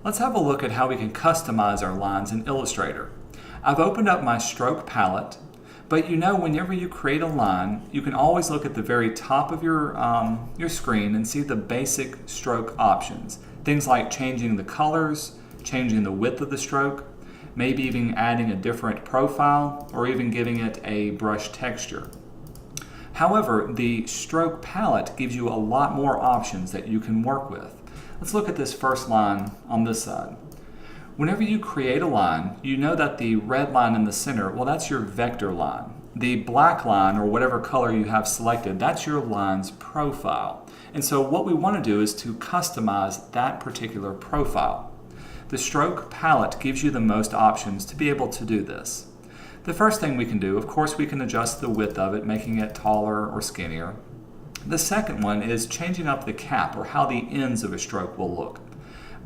Let's have a look at how we can customize our lines in Illustrator. I've opened up my stroke palette, but you know whenever you create a line, you can always look at the very top of your screen and see the basic stroke options. Things like changing the colors, changing the width of the stroke, maybe even adding a different profile, or even giving it a brush texture. However, the stroke palette gives you a lot more options that you can work with. Let's look at this first line on this side. Whenever you create a line, you know that the red line in the center, well, that's your vector line. The black line, or whatever color you have selected, that's your line's profile. And so what we want to do is to customize that particular profile. The stroke palette gives you the most options to be able to do this. The first thing we can do, of course, we can adjust the width of it, making it taller or skinnier. The second one is changing up the cap, or how the ends of a stroke will look.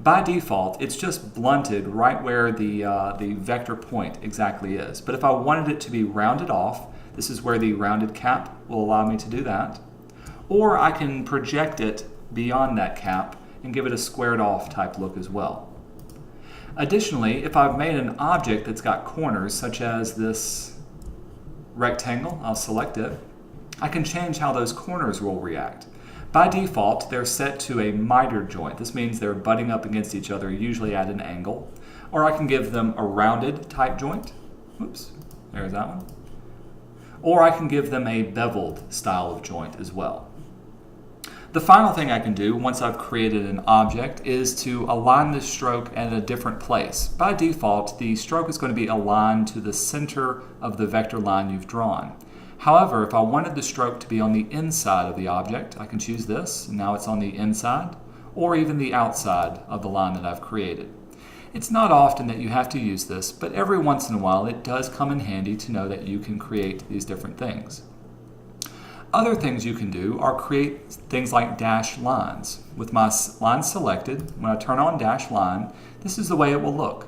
By default, it's just blunted right where the vector point exactly is. But if I wanted it to be rounded off, this is where the rounded cap will allow me to do that. Or I can project it beyond that cap and give it a squared off type look as well. Additionally, if I've made an object that's got corners, such as this rectangle, I'll select it. I can change how those corners will react. By default, they're set to a mitered joint. This means they're butting up against each other, usually at an angle. Or I can give them a rounded type joint. Oops, there's that one. Or I can give them a beveled style of joint as well. The final thing I can do once I've created an object is to align the stroke at a different place. By default, the stroke is going to be aligned to the center of the vector line you've drawn. However, if I wanted the stroke to be on the inside of the object, I can choose this, and now it's on the inside, or even the outside of the line that I've created. It's not often that you have to use this, but every once in a while it does come in handy to know that you can create these different things. Other things you can do are create things like dashed lines. With my line selected, when I turn on dash line, this is the way it will look.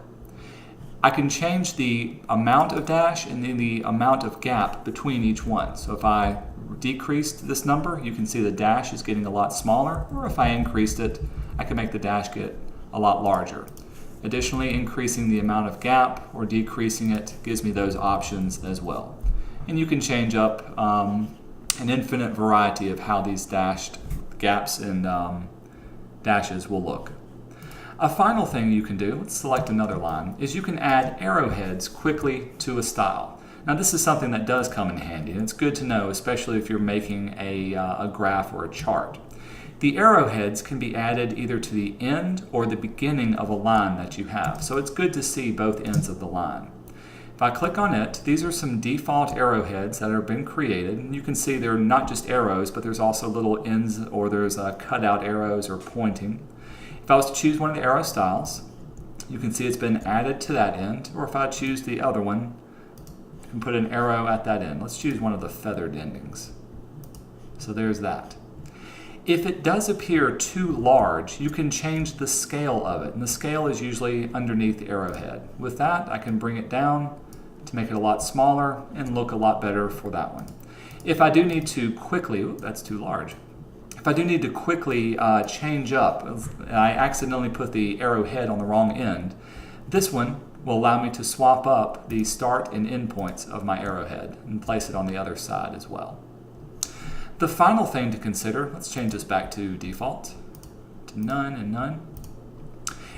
I can change the amount of dash and then the amount of gap between each one. So if I decreased this number, you can see the dash is getting a lot smaller, or if I increased it, I can make the dash get a lot larger. Additionally, increasing the amount of gap or decreasing it gives me those options as well. And you can change up an infinite variety of how these dashed gaps and dashes will look. A final thing you can do, let's select another line, is you can add arrowheads quickly to a style. Now this is something that does come in handy, and it's good to know, especially if you're making a graph or a chart. The arrowheads can be added either to the end or the beginning of a line that you have, so it's good to see both ends of the line. If I click on it, these are some default arrowheads that have been created, and you can see they're not just arrows, but there's also little ends, or there's cutout arrows or pointing. If I was to choose one of the arrow styles, you can see it's been added to that end, or if I choose the other one, you can put an arrow at that end. Let's choose one of the feathered endings. So there's that. If it does appear too large, you can change the scale of it, and the scale is usually underneath the arrowhead. With that, I can bring it down to make it a lot smaller and look a lot better for that one. If I do need to quickly, that's too large. If I do need to quickly change up, and I accidentally put the arrowhead on the wrong end, this one will allow me to swap up the start and end points of my arrowhead and place it on the other side as well. The final thing to consider, let's change this back to default, to none and none,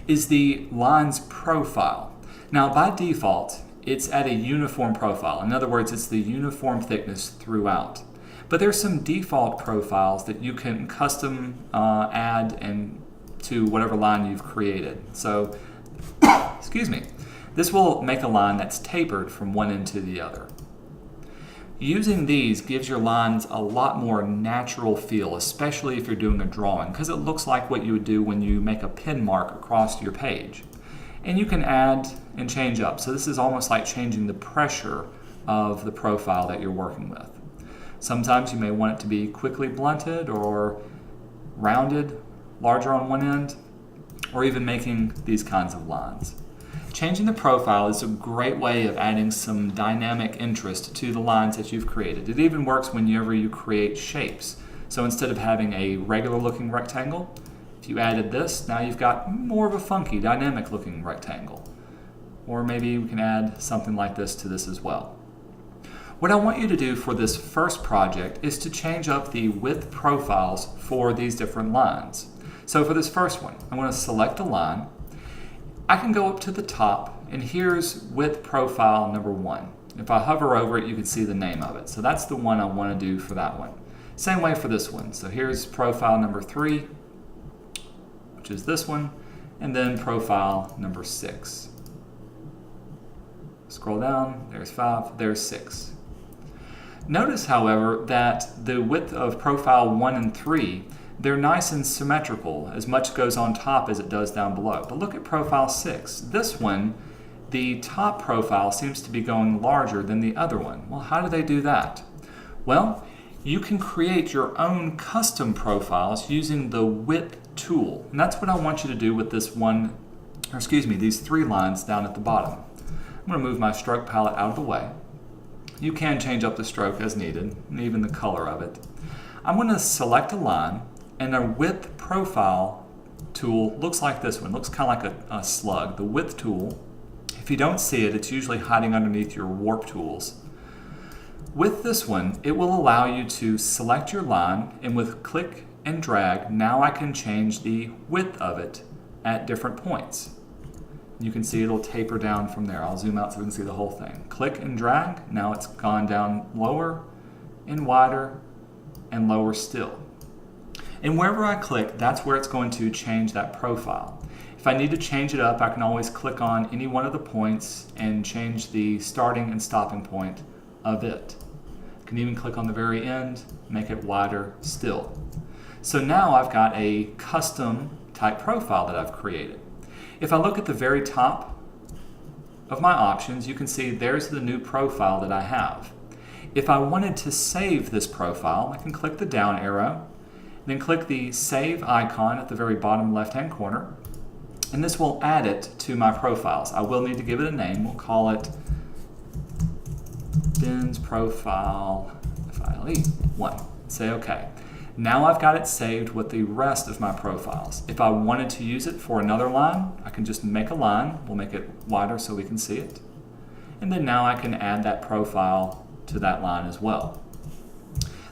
is the line's profile. Now by default, it's at a uniform profile. In other words, it's the uniform thickness throughout. But there's some default profiles that you can custom add to whatever line you've created. So, excuse me, this will make a line that's tapered from one end to the other. Using these gives your lines a lot more natural feel, especially if you're doing a drawing, because it looks like what you would do when you make a pen mark across your page. And you can add and change up. So this is almost like changing the pressure of the profile that you're working with. Sometimes you may want it to be quickly blunted or rounded, larger on one end, or even making these kinds of lines. Changing the profile is a great way of adding some dynamic interest to the lines that you've created. It even works whenever you create shapes. So instead of having a regular looking rectangle, If you added this, now you've got more of a funky, dynamic looking rectangle. Or maybe we can add something like this to this as well. What I want you to do for this first project is to change up the width profiles for these different lines. So for this first one, I'm going to select a line. I can go up to the top, and here's width profile number 1. If I hover over it, you can see the name of it. So that's the one I want to do for that one. Same way for this one. So here's profile number 3, which is this one, and then profile number 6. Scroll down, there's 5, there's 6. Notice, however, that the width of profile 1 and 3, they're nice and symmetrical. As much goes on top as it does down below. But look at profile 6. This one, the top profile seems to be going larger than the other one. Well, how do they do that? Well, you can create your own custom profiles using the width tool. And that's what I want you to do with this these 3 lines down at the bottom. I'm going to move my stroke palette out of the way. You can change up the stroke as needed, and even the color of it. I'm going to select a line, and a width profile tool looks like this one. It looks kind of like a slug. The width tool, if you don't see it, it's usually hiding underneath your warp tools. With this one, it will allow you to select your line, and with click and drag, now I can change the width of it at different points. You can see it'll taper down from there. I'll zoom out so we can see the whole thing. Click and drag, now it's gone down lower and wider and lower still. And wherever I click, that's where it's going to change that profile. If I need to change it up, I can always click on any one of the points and change the starting and stopping point of it. I can even click on the very end, make it wider still. So now I've got a custom type profile that I've created. If I look at the very top of my options, you can see there's the new profile that I have. If I wanted to save this profile, I can click the down arrow, then click the save icon at the very bottom left-hand corner, and this will add it to my profiles. I will need to give it a name. We'll call it Ben's Profile File 1. Say OK. Now I've got it saved with the rest of my profiles. If I wanted to use it for another line, I can just make a line. We'll make it wider so we can see it. And then now I can add that profile to that line as well.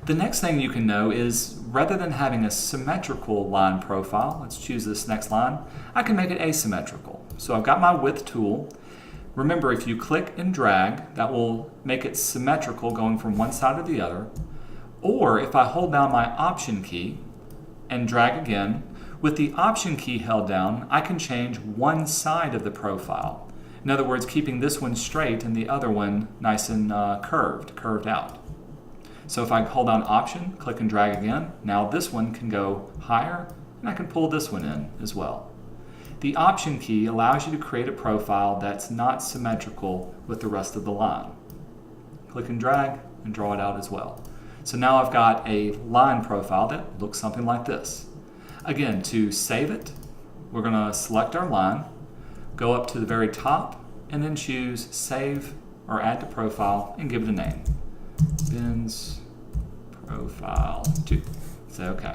The next thing you can know is rather than having a symmetrical line profile, let's choose this next line, I can make it asymmetrical. So I've got my width tool. Remember, if you click and drag, that will make it symmetrical going from one side to the other. Or if I hold down my Option key and drag again, with the Option key held down, I can change one side of the profile. In other words, keeping this one straight and the other one nice and curved out. So if I hold down Option, click and drag again, now this one can go higher, and I can pull this one in as well. The Option key allows you to create a profile that's not symmetrical with the rest of the line. Click and drag and draw it out as well. So now I've got a line profile that looks something like this. Again, to save it, we're going to select our line, go up to the very top, and then choose Save or Add to Profile and give it a name. Ben's Profile 2. Say OK.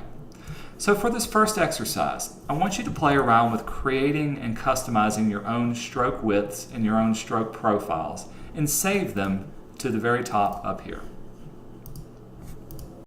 So for this first exercise, I want you to play around with creating and customizing your own stroke widths and your own stroke profiles and save them to the very top up here.